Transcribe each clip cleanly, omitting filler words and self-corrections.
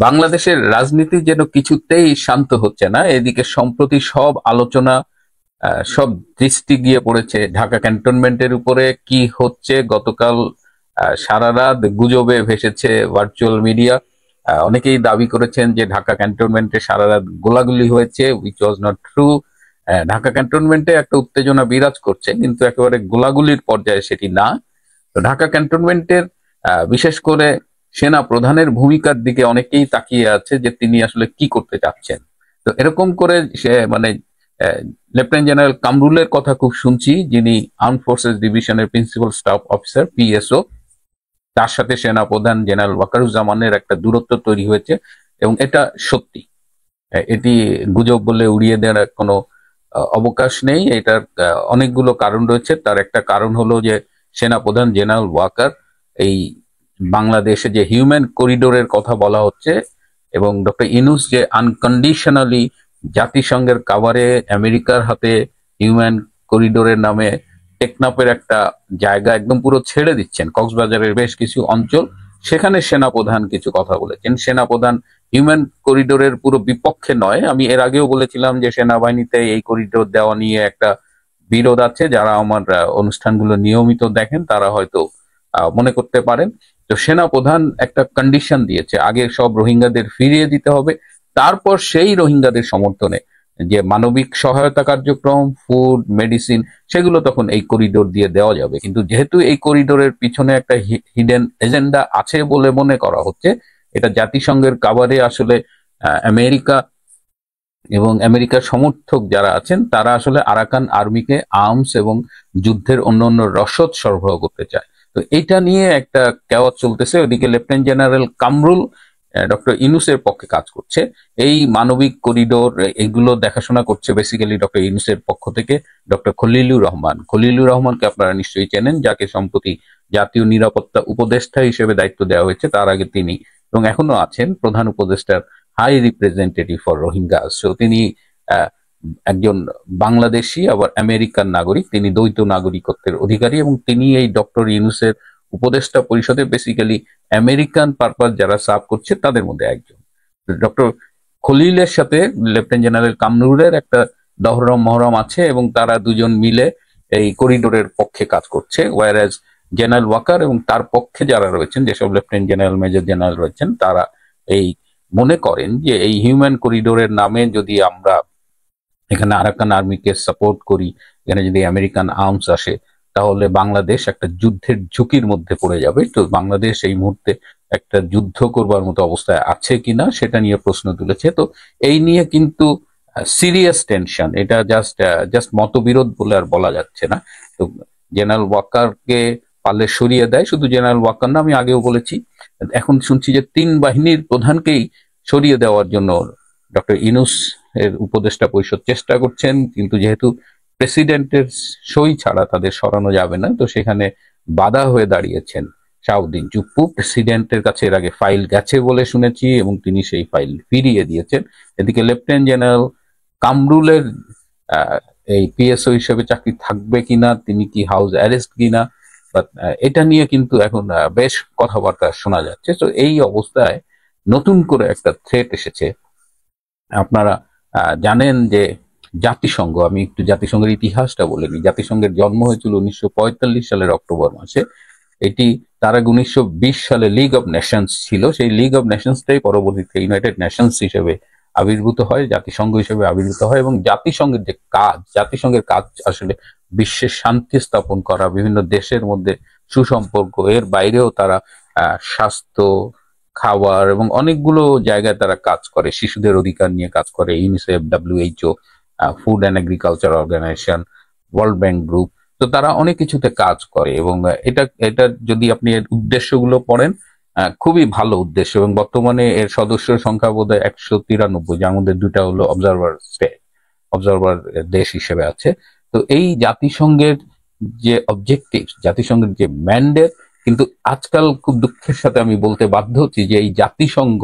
বাংলাদেশের রাজনীতি যেন কিছুতেই শান্ত হচ্ছে না। এদিকে সম্প্রতি সব আলোচনা, সব দৃষ্টি গিয়ে পড়েছে ঢাকা ক্যান্টনমেন্টের উপরে। কি হচ্ছে গতকাল সারা রাত গুজবে ভেসেছে ভার্চুয়াল মিডিয়া। অনেকেই দাবি করেছেন যে ঢাকা ক্যান্টনমেন্টে সারা রাত গোলাগুলি হয়েছে, which was not true. Dhaka ক্যান্টনমেন্টে একটা উত্তেজনা বিরাজ করছে, কিন্তু একেবারে গোলাগুলির পর্যায়ে সেটি না। তো ঢাকা ক্যান্টনমেন্টের বিশেষ করে সেনা প্রধানের ভূমিকার দিকে অনেকেই তাকিয়ে আছে যে তিনি আসলে কি করতে চাচ্ছেন। তো এরকম করে সে মানে লেফটেন্যান্ট জেনারেল কামরুলের কথা খুব শুনছি, যিনি আর্ম ফোর্সেস ডিভিশনের প্রিন্সিপাল স্টাফ অফিসার পিএসও। তার সাথে সেনা প্রধান জেনারেল ওয়াকারুজ্জামানের একটা দূরত্ব তৈরি হয়েছে, এবং এটা সত্যি। এটি গুজব বলে উড়িয়ে দেওয়ার কোনো অবকাশ নেই। এটার অনেকগুলো কারণ রয়েছে। তার একটা কারণ হলো যে সেনা প্রধান জেনারেল ওয়াকার এই বাংলাদেশে যে হিউম্যান করিডোরের কথা বলা হচ্ছে, এবং ডক্টর ইউনূস যে আনকন্ডিশনালি জাতিসংঘের কাভারে আমেরিকার হাতে হিউম্যান করিডোরের নামে টেকনাফের একটা জায়গা একদম পুরো ছেড়ে দিচ্ছেন, কক্সবাজারের বেশ কিছু অঞ্চল, সেখানে সেনাপ্রধান কিছু কথা বলেছেন। সেনাপ্রধান হিউম্যান করিডোরের পুরো বিপক্ষে নয়। আমি এর আগেও বলেছিলাম যে সেনাবাহিনীতে এই করিডোর দেওয়া নিয়ে একটা বিরোধ আছে। যারা আমার অনুষ্ঠানগুলো নিয়মিত দেখেন তারা হয়তো মনে করতে পারেন। তো সেনাপ্রধান একটা কন্ডিশন দিয়েছে, আগে সব রোহিঙ্গাদের ফিরিয়ে দিতে হবে, তারপর সেই রোহিঙ্গাদের সমর্থনে যে মানবিক সহায়তা কার্যক্রম, ফুড, মেডিসিন, সেগুলো তখন এই করিডোর দিয়ে দেওয়া যাবে। কিন্তু যেহেতু এই করিডোরের পিছনে একটা হিডেন এজেন্ডা আছে বলে মনে করা হচ্ছে, এটা জাতিসংঘের কাভারে আসলে আমেরিকা এবং আমেরিকার সমর্থক যারা আছেন তারা আসলে আরাকান আর্মিকে আর্মস এবং যুদ্ধের অন্যান্য রসদ সরবরাহ করতে চায়। তো এটা নিয়ে একটা কেওয়াজ চলতেছে। ওদিকে লেফটেন্যান্ট জেনারেল কামরুল ডক্টর ইউনূসের পক্ষে কাজ করছে। এই মানবিক করিডোর এগুলো দেখাশোনা করছে বেসিক্যালি ডক্টর ইউনূসের পক্ষ থেকে ডক্টর খলিলুর রহমান। খলিলুর রহমানকে আপনারা নিশ্চয়ই চেনেন, যাকে সম্প্রতি জাতীয় নিরাপত্তা উপদেষ্টা হিসেবে দায়িত্ব দেওয়া হয়েছে। তার আগে তিনি এবং এখনো আছেন প্রধান উপদেষ্টার high representative for Rohingya. So তিনি একজন বাংলাদেশি আবার আমেরিকান নাগরিক, তিনি দ্বৈত নাগরিকত্বের অধিকারী, এবং তিনি এই ডক্টর ইউনূসের উপদেষ্টা পরিষদে বেসিক্যালি আমেরিকান পারপাস যারা সার্ভ করছে তাদের মধ্যে একজন। ডক্টর খলিলের সাথে লেফটেন্যান্ট জেনারেল কামরুলের একটা দহরম মহরম আছে, এবং তারা দুজন মিলে এই করিডোরের পক্ষে কাজ করছে। ওয়ারাজ জেনারেল ওয়াকার এবং তার পক্ষে যারা রয়েছেন, যেসব লেফটেন্যান্ট জেনারেল, মেজর জেনারেল রয়েছেন, তারা এই মনে করেন যে এই হিউম্যান করিডোরের নামে যদি আমরা এখানে আরাকান আর্মিকে সাপোর্ট করি, এখানে যদি আমেরিকান আর্মস আসে, তাহলে বাংলাদেশ একটা যুদ্ধের ঝুঁকির মধ্যে পড়ে যাবে। তো বাংলাদেশ এই মুহূর্তে একটা যুদ্ধ করবার মতো অবস্থায় আছে কিনা সেটা নিয়ে প্রশ্ন তুলেছে। তো এই নিয়ে কিন্তু সিরিয়াস টেনশন, এটা জাস্ট মতবিরোধ বলে আর বলা যাচ্ছে না। তো জেনারেল ওয়াকারকে পারলে সরিয়ে দেয়, শুধু জেনারেল ওয়াকার না, আমি আগেও বলেছি, এখন শুনছি যে 3 বাহিনীর প্রধানকেই সরিয়ে দেওয়ার জন্য ডক্টর ইউনূস এর উপদেষ্টা পরিষদ চেষ্টা করছেন। কিন্তু যেহেতু প্রেসিডেন্টের সই ছাড়া তাদের সরানো যাবে না, তো সেখানে বাধা হয়ে দাঁড়িয়েছেন শাহউদ্দিন চুপ্পু। প্রেসিডেন্টের কাছে এর আগে ফাইল গেছে বলে শুনেছি, এবং তিনি সেই ফাইল ফিরিয়ে দিয়েছেন। এদিকে লেফটেন্যান্ট জেনারেল কামরুলের এই পিএসও হিসেবে চাকরি থাকবে কিনা, তিনি কি হাউস অ্যারেস্ট কিনা, বাট এটা নিয়ে কিন্তু এখন বেশ কথাবার্তা শোনা যাচ্ছে। তো এই অবস্থায় নতুন করে একটা থ্রেট এসেছে। আপনারা জানেন যে জাতিসংঘ, আমি একটু জাতিসংঘের ইতিহাসটা বলে নিই। জাতিসংঘের জন্ম হয়েছিল 1945 সালের অক্টোবর মাসে। এটি তার আগে 1920 সালে লিগ অব নেশনস ছিল। সেই লিগ অব নেশনসটাই পরবর্তীতে ইউনাইটেড নেশনস হিসেবে আবির্ভূত হয়, জাতিসংঘ হিসেবে আবির্ভূত হয়। এবং জাতিসংঘের যে কাজ, জাতিসংঘের কাজ আসলে বিশ্বের শান্তি স্থাপন করা, বিভিন্ন দেশের মধ্যে সুসম্পর্ক, এর বাইরেও তারা স্বাস্থ্য, খাবার এবং অনেকগুলো জায়গায় তারা কাজ করে। শিশুদের অধিকার নিয়ে কাজ করে UNICEF, WHO, food and agriculture organization, world bank group. তো তারা অনেক কিছুতে কাজ করে, এবং এটা যদি আপনি এর উদ্দেশ্যগুলো পড়েন, খুবই ভালো উদ্দেশ্য। এবং বর্তমানে এর সদস্য সংখ্যা বোধহয় 193, যার মধ্যে 2টা হলো অবজারভার দেশ হিসেবে আছে। তো এই জাতিসংঘের যে অবজেক্টিভ, জাতিসংঘের যে ম্যান্ডেট, কিন্তু আজকাল খুব দুঃখের সাথে আমি বলতে বাধ্য হচ্ছি যে এই জাতিসংঘ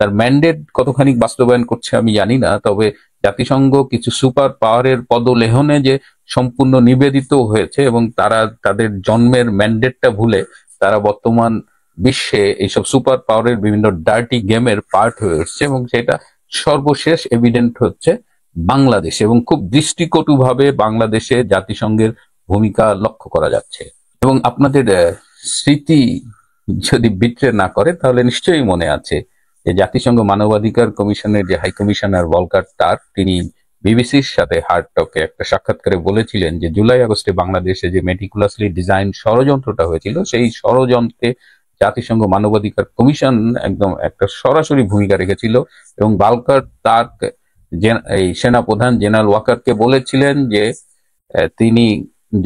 তার ম্যান্ডেট কতখানি বাস্তবায়ন করছে আমি জানি না। তবে জাতিসংঘ কিছু সুপার পাওয়ারের পদলেহনে যে সম্পূর্ণ নিবেদিত হয়েছে, এবং তারা তাদের জন্মের ম্যান্ডেটটা ভুলে তারা বর্তমান বিশ্বে এইসব সুপার পাওয়ারের বিভিন্ন ডার্টি গেমের পার্ট হয়ে উঠছে, এবং সেটা সর্বশেষ এভিডেন্ট হচ্ছে বাংলাদেশে, এবং খুব দৃষ্টিকটুভাবে বাংলাদেশে জাতিসংঘের ভূমিকা লক্ষ্য করা যাচ্ছে। এবং আপনাদের স্মৃতি যদি বিট্রে না করে তাহলে নিশ্চয়ই মনে আছে যে জাতিসংঘ মানবাধিকার কমিশনের যে হাই কমিশনার ভলকার টার্ক, তিনি বিবিসির সাথে হার্ড টকে একটা সাক্ষাৎকারে বলেছিলেন যে জুলাই আগস্টে বাংলাদেশে যে মেটিকুলাসলি ডিজাইন ষড়যন্ত্রটা হয়েছিল, সেই ষড়যন্ত্রে জাতিসংঘ মানবাধিকার কমিশন একদম একটা সরাসরি ভূমিকা রেখেছিল। এবং ভলকার টার্ক এই সেনাপ্রধান জেনারেল ওয়াকারকে বলেছিলেন যে তিনি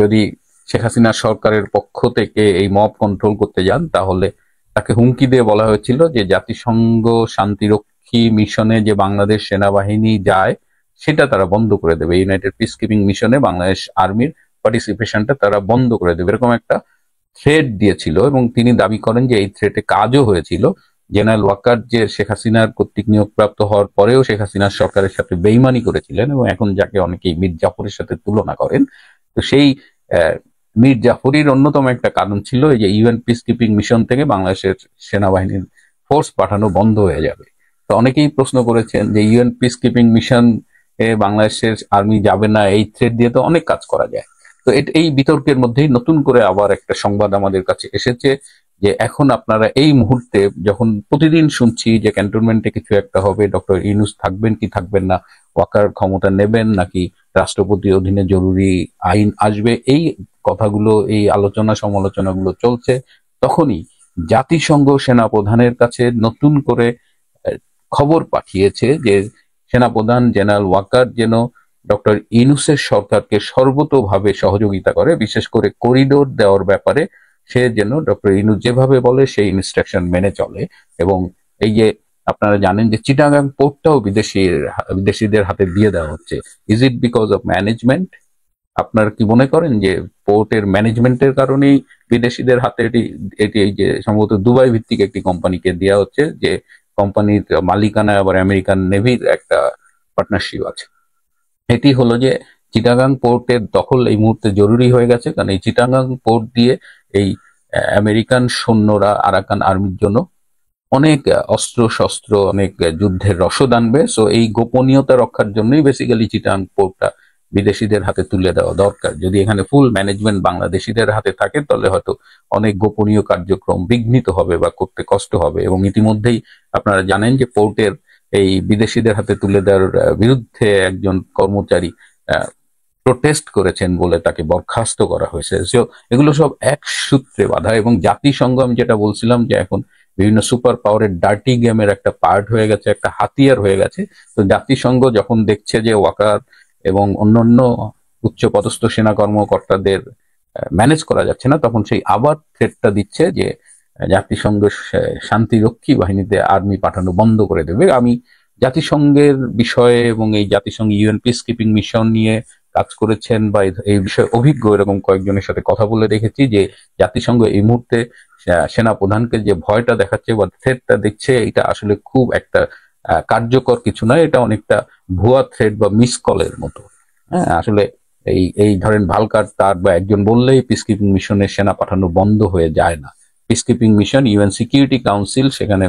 যদি শেখ হাসিনা সরকারের পক্ষ থেকে এই মব কন্ট্রোল করতে যান, তাহলে তাকে হুমকি দিয়ে বলা হয়েছিল যে জাতিসংঘ শান্তিরক্ষী মিশনে যে বাংলাদেশ সেনাবাহিনী যায় সেটা তারা বন্ধ করে দেবে, ইউনাইটেড পিস কিপিং মিশনে বাংলাদেশ আর্মির পার্টিসিপেশনটা তারা বন্ধ করে দেবে, এরকম একটা থ্রেট দিয়েছিল। এবং তিনি দাবি করেন যে এই থ্রেটে কাজও হয়েছিল। জেনারেল ওয়াকার যে শেখ হাসিনার কর্তৃক নিয়োগপ্রাপ্ত হওয়ার পরেও শেখ হাসিনার সরকারের সাথে বেইমানি করেছিলেন, এবং এখন যাকে অনেকেই মীর জাফরের সাথে তুলনা করেন, তো সেই মীর জাফরির অন্যতম একটা কারণ ছিল এই যে ইউএন পিস কিপিং মিশন থেকে বাংলাদেশের সেনাবাহিনীর ফোর্স পাঠানো বন্ধ হয়ে যাবে। তো অনেকেই প্রশ্ন করেছেন যে ইউএন পিস কিপিং মিশন বাংলাদেশের আর্মি যাবে না, এই থ্রেট দিয়ে তো অনেক কাজ করা যায়। তো এই বিতর্কের মধ্যেই নতুন করে আবার একটা সংবাদ আমাদের কাছে এসেছে যে এখন আপনারা এই মুহূর্তে যখন প্রতিদিন শুনছি যে ক্যান্টনমেন্টে কিছু একটা হবে, ডক্টর ইউনূস থাকবেন কি থাকবেন না, ওয়াকার ক্ষমতা নেবেন নাকি রাষ্ট্রপতির অধীনে জরুরি আইন আসবে, এই কথাগুলো, এই আলোচনা সমালোচনাগুলো চলছে, তখনই জাতিসংঘ সেনাপ্রধানের কাছে নতুন করে খবর পাঠিয়েছে যে সেনাপ্রধান জেনারেল ওয়াকার যেন ডক্টর ইউনূসের সরকারকে সর্বতোভাবে সহযোগিতা করে, বিশেষ করে করিডোর দেওয়ার ব্যাপারে সে যেন ডক্টর ইউনূস যেভাবে বলে সেই ইনস্ট্রাকশন মেনে চলে। এবং এই যে আপনারা জানেন যে চিটাগাং পোর্টটাও বিদেশিদের হাতে দিয়ে দেওয়া হচ্ছে। Is it because of management? আপনারা কি মনে করেন যে পোর্টের ম্যানেজমেন্টের কারণেই বিদেশিদের হাতে এটি এই যে সম্ভবত দুবাই ভিত্তিক একটি কোম্পানিকে দেওয়া হচ্ছে, যে কোম্পানির মালিকানায় আবার আমেরিকান নেভির একটা পার্টনারশিপ আছে। এটি হলো যে চিটাগাং পোর্টের দখল এই মুহূর্তে জরুরি হয়ে গেছে, কারণ এই চিটাগাং পোর্ট দিয়ে এই আমেরিকান সৈন্যরা আরাকান আর্মির জন্য অনেক অস্ত্র শস্ত্র, অনেক যুদ্ধের রসদ আনবে। সো এই গোপনীয়তা রক্ষার জন্যই বেসিক্যালি চিটাগাং পোর্টটা বিদেশিদের হাতে তুলে দেওয়া দরকার। যদি এখানে ফুল ম্যানেজমেন্ট বাংলাদেশিদের হাতে থাকে তাহলে হয়তো অনেক গোপনীয় কার্যক্রম বিঘ্নিত হবে বা করতে কষ্ট হবে। এবং ইতিমধ্যেই আপনারা জানেন যে পোর্টের এই বিদেশিদের হাতে তুলে দেওয়ার বিরুদ্ধে একজন কর্মচারী প্রোটেস্ট করেছেন বলে তাকে বরখাস্ত করা হয়েছে। এগুলো সব এক সূত্রে বাঁধা। এবং জাতিসংঘ, আমি যেটা বলছিলাম যে এখন বিভিন্ন সুপার পাওয়ারের ডার্টি গেমের একটা পার্ট হয়ে গেছে, একটা হাতিয়ার হয়ে গেছে। তো জাতিসংঘ যখন দেখছে যে ওয়াকার এবং অন্যান্য উচ্চপদস্থ সেনা কর্মকর্তাদের ম্যানেজ করা যাচ্ছে না, তখন সেই আবার থ্রেটটা দিচ্ছে যে জাতিসংঘ শান্তিরক্ষী বাহিনীতে আর্মি পাঠানো বন্ধ করে দেবে। আমি জাতিসংঘের বিষয়ে এবং এই জাতিসংঘ ইউএন পিস কিপিং মিশন নিয়ে কাজ করেছেন বা এই বিষয়ে অভিজ্ঞ এরকম কয়েকজনের সাথে কথা বলে দেখেছি যে জাতিসংঘ এই মুহূর্তে সেনা প্রধানকে যে ভয়টা দেখাচ্ছে বা থ্রেটটা দেখছে, এটা আসলে খুব একটা কার্যকর কিছু নয়, এটা অনেকটা ভুয়া থ্রেট বা মিস কলের মতো। হ্যাঁ, আসলে এই ধরেন ভালকার তার বা একজন বললেই পিস কিপিং মিশনের সেনা পাঠানো বন্ধ হয়ে যায় না। Peace keeping mission UN security council, সেখানে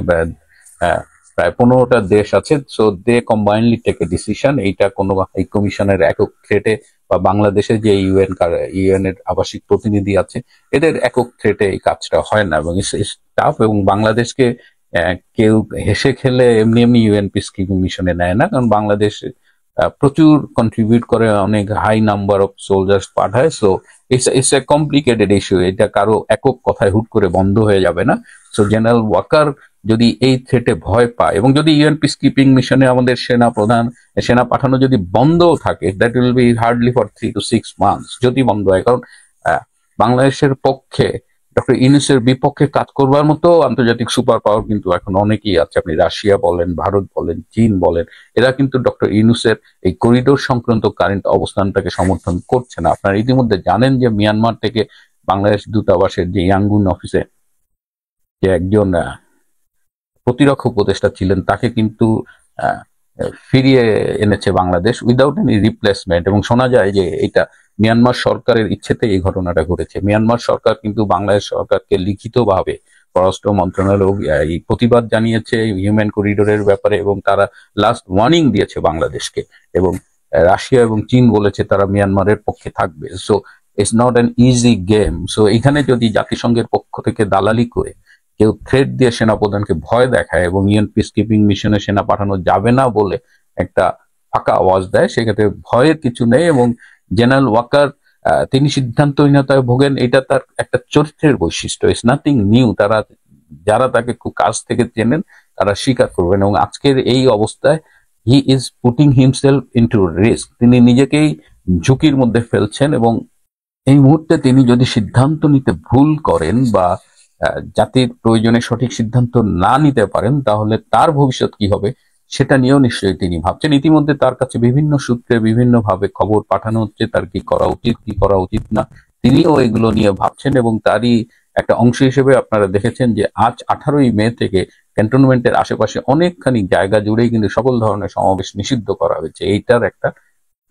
প্রায় 15টা দেশ আছে। So they combinedly take a decision. এইটা কোনো হাই কমিশনের একক থ্রেটে বা বাংলাদেশে যে ইউএন এর আবাসিক প্রতিনিধি আছে এদের একক থ্রেটে এই কাজটা হয় না। এবং স্টাফ এবং বাংলাদেশকে কেউ হেসে খেলে এমনি এমনি ইউএন পিস কিপিং মিশনে নেয় না, কারণ বাংলাদেশ প্রচুর কন্ট্রিবিউট করে, অনেক হাই নাম্বার অফ সোলজার্স পাঠায়। So it's a complicated issue, এটা কারো একক কথায় হুট করে বন্ধ হয়ে যাবে না। সো জেনারেল ওয়াকার যদি এই থ্রেটে ভয় পায় এবং যদি ইউএন পিস কিপিং মিশনে আমাদের সেনা পাঠানো যদি বন্ধও থাকে, that will be hardly for 3 to 6 months যদি বন্ধ হয়। কারণ বাংলাদেশের পক্ষে ডক্টর ইউনূসের বিপক্ষে কাজ করবার মতো আন্তর্জাতিক সুপার পাওয়ার কিন্তু এখন অনেকেই আছে। আপনি রাশিয়া বলেন, ভারত বলেন, চীন বলেন, এরা কিন্তু ডক্টর ইউনূসের এই করিডোর সংক্রান্ত কারেন্ট অবস্থানটাকে সমর্থন করছে না। আপনারা ইতিমধ্যে জানেন যে মিয়ানমার থেকে বাংলাদেশ দূতাবাসের যে ইয়াঙ্গুন অফিসে যে একজন প্রতিরক্ষা উপদেষ্টা ছিলেন তাকে কিন্তু ফিরিয়ে এনেছে বাংলাদেশ উইদাউট এনি রিপ্লেসমেন্ট। এবং শোনা যায় যে এটা মিয়ানমার সরকারের ইচ্ছেতে এই ঘটনাটা ঘটেছে। মিয়ানমার সরকার কিন্তু বাংলাদেশ সরকারকে লিখিতভাবে পররাষ্ট্র মন্ত্রণালয় এই প্রতিবাদ জানিয়েছে হিউম্যান করিডোরের ব্যাপারে, এবং তারা লাস্ট ওয়ার্নিং দিয়েছে বাংলাদেশকে, এবং রাশিয়া এবং চীন বলেছে তারা মিয়ানমারের পক্ষে থাকবে। So it's not an easy game. So এখানে যদি জাতিসংঘের পক্ষ থেকে দালালি করে কেউ থ্রেট দিয়ে সেনাপ্রধানকে ভয় দেখায় এবং ইউএন পিস কিপিং মিশনে সেনা পাঠানো যাবে না বলে একটা ফাঁকা আওয়াজ দেয়, সেক্ষেত্রে ভয়ের কিছু নেই। এবং জেনারেল ওয়াকার তিনি সিদ্ধান্তহীনতায় ভোগেন, এটা তার একটা চরিত্রের বৈশিষ্ট্য, ইটস নাথিং নিউ। যারা তাকে খুব কাছ থেকে চেনেন তারা স্বীকার করবেন। এবং আজকের এই অবস্থায় he is putting himself into risk, তিনি নিজেকেই ঝুঁকির মধ্যে ফেলছেন। এবং এই মুহূর্তে তিনি যদি সিদ্ধান্ত নিতে ভুল করেন বা জাতির প্রয়োজনে সঠিক সিদ্ধান্ত না নিতে পারেন, তাহলে তার ভবিষ্যৎ কি হবে সেটা নিয়েও নিশ্চয়ই তিনি ভাবছেন। ইতিমধ্যে তার কাছে বিভিন্ন সূত্রে বিভিন্ন ভাবে খবর পাঠানো হচ্ছে তার কি করা উচিত কি করা উচিত না, তিনিও এগুলো নিয়ে ভাবছেন। এবং তারই একটা অংশ হিসেবে আপনারা দেখেছেন যে আজ 18ই মে থেকে ক্যান্টনমেন্টের আশেপাশে অনেকখানি জায়গা জুড়েই কিন্তু সকল ধরনের সমাবেশ নিষিদ্ধ করা হয়েছে। এইটার একটা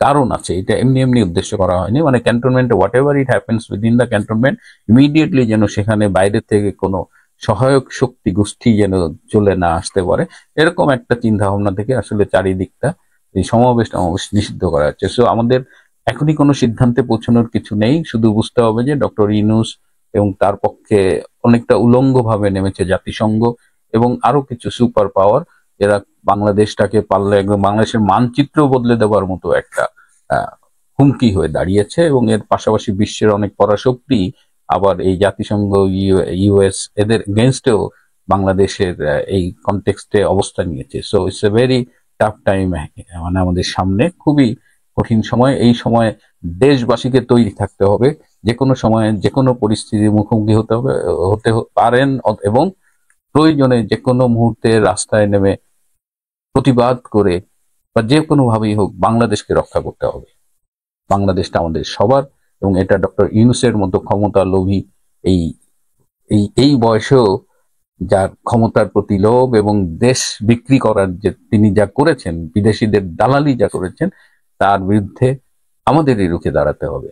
কারণ আছে, এটা এমনি এমনি উদ্দেশ্য করা হয়নি। মানে ক্যান্টনমেন্টে what ever it happens within the cantonment, immediately যেন সেখানে বাইরে থেকে কোনো সহায়ক শক্তি গোষ্ঠী যেন চলে না আসতে পারে, এরকম একটা চিন্তা ভাবনা থেকে আসলে চারিদিকটা এই সমাবেশ নিষিদ্ধ করা হচ্ছে। সো আমাদের এখনই কোনো সিদ্ধান্তে পৌঁছানোর কিছু নেই, শুধু বুঝতে হবে যে ডক্টর ইউনূস এবং তার পক্ষে অনেকটা উলঙ্গ ভাবে নেমেছে জাতিসংঘ এবং আরো কিছু সুপার পাওয়ার, এরা বাংলাদেশটাকে পারলে একদম বাংলাদেশের মানচিত্র বদলে দেওয়ার মতো একটা হুমকি হয়ে দাঁড়িয়েছে। এবং এর পাশাপাশি বিশ্বের অনেক পরাশক্তি আবার এই জাতিসংঘ, ইউএস এদের এগেনস্টেও বাংলাদেশের এই কনটেক্সটে অবস্থান নিয়েছে। So it's a very tough time, মানে আমাদের সামনে খুবই কঠিন সময়। এই সময় দেশবাসীকে তৈরি থাকতে হবে, যে কোনো সময়ে যে কোনো পরিস্থিতির মুখোমুখি হতে পারেন, এবং প্রয়োজনে যে কোনো মুহূর্তে রাস্তায় নেমে প্রতিবাদ করে বা যে কোনো ভাবেই হোক বাংলাদেশকে রক্ষা করতে হবে। বাংলাদেশটা আমাদের সবার, এবং এটা ডক্টর ইউনূসের মতো ক্ষমতা লোভী এই এই এই বয়সেও যার ক্ষমতার প্রতি লোভ এবং দেশ বিক্রি করার যে তিনি যা করেছেন, বিদেশিদের দালালি যা করেছেন, তার বিরুদ্ধে আমাদেরই রুখে দাঁড়াতে হবে।